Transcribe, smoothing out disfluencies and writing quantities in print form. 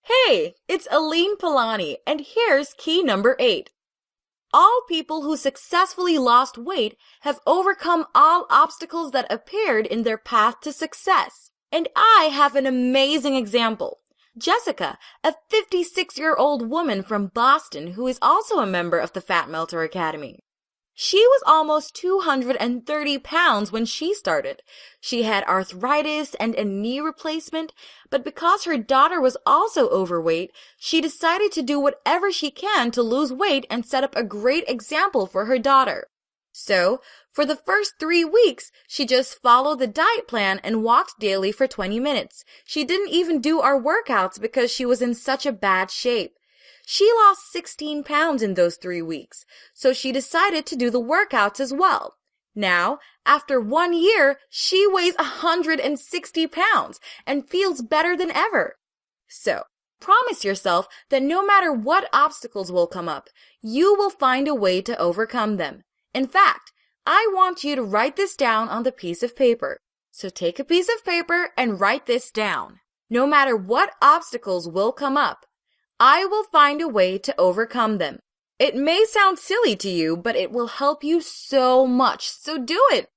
Hey, it's Aline Pilani, and here's key number 8. All people who successfully lost weight have overcome all obstacles that appeared in their path to success. And I have an amazing example. Jessica, a 56-year-old woman from Boston who is also a member of the Fat Melter Academy. She was almost 230 pounds when she started. She had arthritis and a knee replacement, but because her daughter was also overweight, she decided to do whatever she can to lose weight and set up a great example for her daughter. So, for the first 3 weeks, she just followed the diet plan and walked daily for 20 minutes. She didn't even do our workouts because she was in such a bad shape. She lost 16 pounds in those 3 weeks, so she decided to do the workouts as well. Now, after 1 year, she weighs 160 pounds and feels better than ever. So, promise yourself that no matter what obstacles will come up, you will find a way to overcome them. In fact, I want you to write this down on the piece of paper. So take a piece of paper and write this down. No matter what obstacles will come up, I will find a way to overcome them. It may sound silly to you, but it will help you so much, so do it.